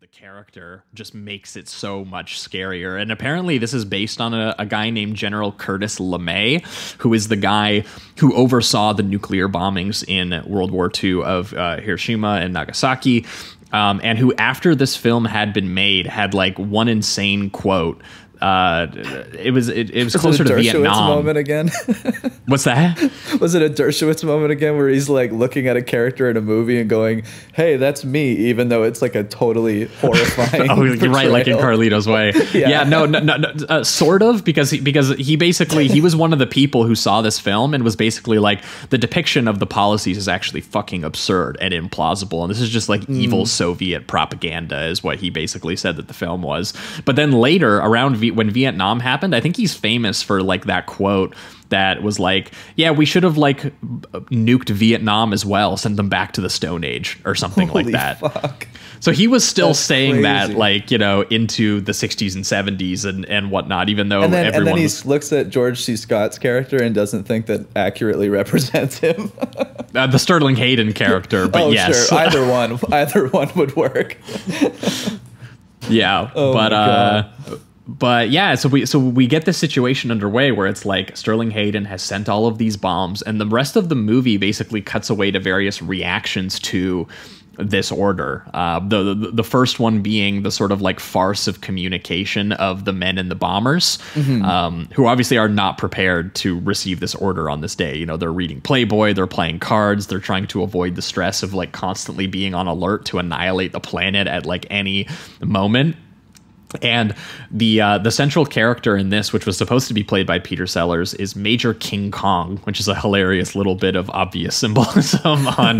the character just makes it so much scarier. And apparently this is based on a guy named General Curtis LeMay, who is the guy who oversaw the nuclear bombings in World War II of Hiroshima and Nagasaki, and who, after this film had been made, had like one insane quote. It was closer to Vietnam moment again. What's that? Was it a Dershowitz moment again where he's like looking at a character in a movie and going, "Hey, that's me," even though it's like a totally horrifying oh, you're right, like in Carlito's Way. Yeah, no, sort of, because he basically, he was one of the people who saw this film and was basically like, the depiction of the policies is actually fucking absurd and implausible, and this is just like evil Soviet propaganda, is what he basically said that the film was. But then later, around when Vietnam happened, I think he's famous for like that quote that was like, yeah, we should have like nuked Vietnam as well, sent them back to the Stone Age or something like that. Fuck. So he was still saying crazy. that, like, you know, into the 60s and 70s and whatnot, even though then everyone he looks at George C. Scott's character and doesn't think that accurately represents him. The Sterling Hayden character, but yes. Sure. Either one would work. Yeah, but yeah, so we get this situation underway where it's like Sterling Hayden has sent all of these bombs, and the rest of the movie basically cuts away to various reactions to this order. The first one being the sort of like farce of communication of the men in the bombers, who obviously are not prepared to receive this order on this day. You know, they're reading Playboy, they're playing cards, they're trying to avoid the stress of like constantly being on alert to annihilate the planet at like any moment. And the central character in this, which was supposed to be played by Peter Sellers, is Major King Kong, which is a hilarious little bit of obvious symbolism on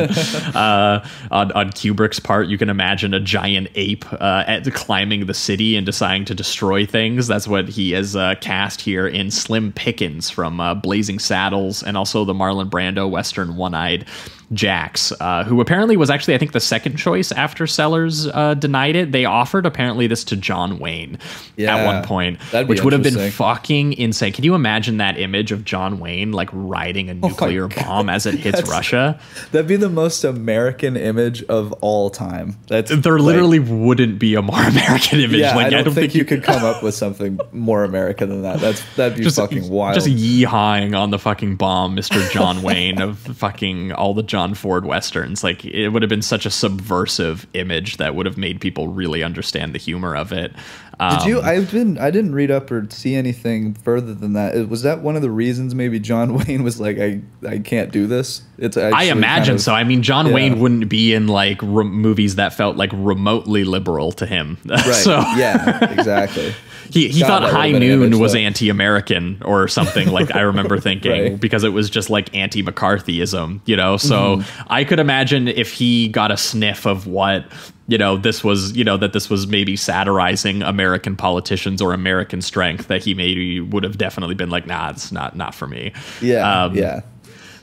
Kubrick's part. You can imagine a giant ape climbing the city and deciding to destroy things. That's what he is cast here in Slim Pickens from Blazing Saddles, and also the Marlon Brando Western One-Eyed Jacks, who apparently was actually, I think, the second choice after Sellers denied it. They offered apparently this to John Wayne at one point, which would have been fucking insane. Can you imagine that image of John Wayne like riding a nuclear bomb as it hits Russia? That'd be the most American image of all time. There literally wouldn't be a more American image. Yeah, like, I don't think you could come up with something more American than that. That'd be just fucking wild. Just yee-hawing on the fucking bomb, Mr. John Wayne of fucking all the John Ford Westerns. Like, it would have been such a subversive image that would have made people really understand the humor of it. Did you? I didn't read up or see anything further than that. Was that one of the reasons maybe John Wayne was like, I can't do this? I imagine so. I mean, John Wayne wouldn't be in like movies that felt like remotely liberal to him. Right. So yeah, exactly. He thought High Noon was anti-American or something, like I remember thinking, because it was just like anti-McCarthyism, you know? So I could imagine if he got a sniff of what, you know, this was, you know, that this was maybe satirizing American politicians or American strength, that he maybe would have definitely been like, nah, it's not for me. Yeah, yeah.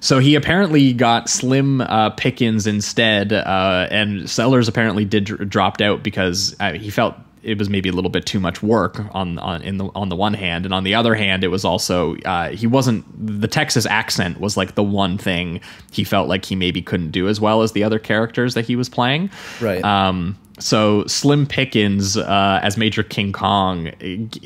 So he apparently got Slim Pickens instead, and Sellers apparently dropped out because he felt it was maybe a little bit too much work on the one hand, and on the other hand, it was also the Texas accent was like the one thing he felt like he maybe couldn't do as well as the other characters that he was playing. Right. So Slim Pickens as Major King Kong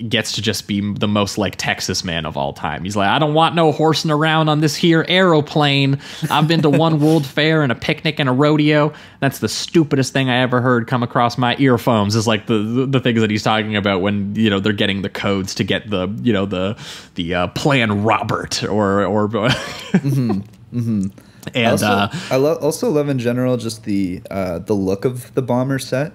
gets to just be the most like Texas man of all time. He's like, I don't want no horsing around on this here aeroplane. I've been to one World Fair and a picnic and a rodeo. That's the stupidest thing I ever heard come across my earphones. Is like the things that he's talking about when, you know, they're getting the codes to get the, you know, the Plan Robert or And I also love in general just the look of the bomber set.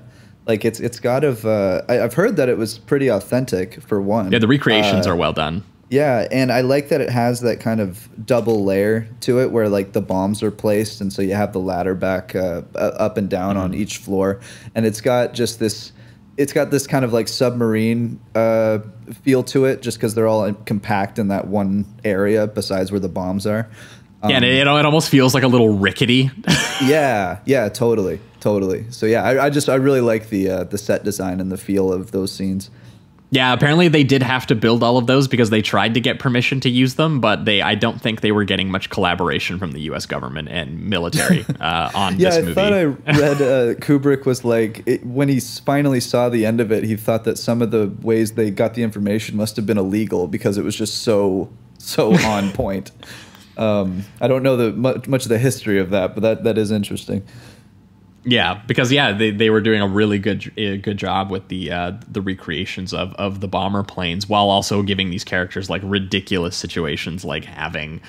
Like it's got I've heard that it was pretty authentic for one. Yeah, the recreations are well done. Yeah, and I like that it has that kind of double layer to it where like the bombs are placed, and so you have the ladder back up and down on each floor, and it's got just this. It's got this kind of like submarine feel to it, just because they're all compact in that one area besides where the bombs are. Yeah, and it almost feels like a little rickety. yeah, totally. So yeah, I really like the set design and the feel of those scenes. Yeah, apparently they did have to build all of those because they tried to get permission to use them, but I don't think they were getting much collaboration from the U.S. government and military on this movie. Yeah, I thought I read Kubrick was like, when he finally saw the end of it, he thought that some of the ways they got the information must have been illegal because it was just so on point. I don't know much of the history of that, but that is interesting. Yeah, because they were doing a really good job with the recreations of the bomber planes, while also giving these characters like ridiculous situations, like having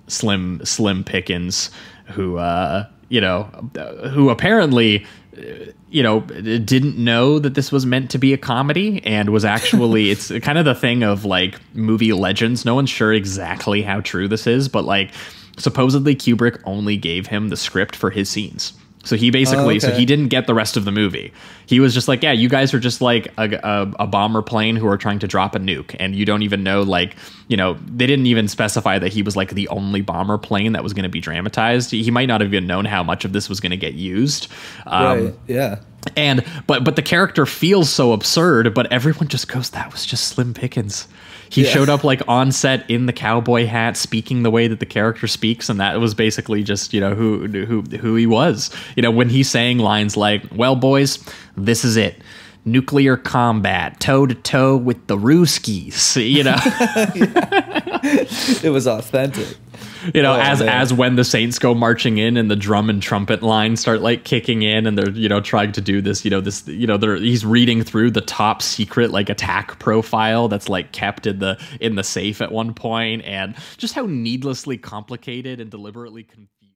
Slim Pickens, who who apparently didn't know that this was meant to be a comedy and was actually it's kind of the thing of like movie legends. No one's sure exactly how true this is, but like supposedly Kubrick only gave him the script for his scenes. So he basically, so he didn't get the rest of the movie. He was just like, yeah, you guys are just like a bomber plane who are trying to drop a nuke. And you don't even know, like, they didn't even specify that he was like the only bomber plane that was going to be dramatized. He might not have even known how much of this was going to get used. Right, yeah. And but the character feels so absurd, but everyone just goes, that was just Slim Pickens. He showed up like on set in the cowboy hat, speaking the way that the character speaks, and that was basically just who he was. When he's saying lines like, "Well, boys, this is it. Nuclear combat, toe to toe with the Ruskies." It was authentic. As when the Saints go marching in and the drum and trumpet lines start like kicking in, and they're trying to do this, he's reading through the top secret like attack profile that's like kept in the safe at one point, and just how needlessly complicated and deliberately confused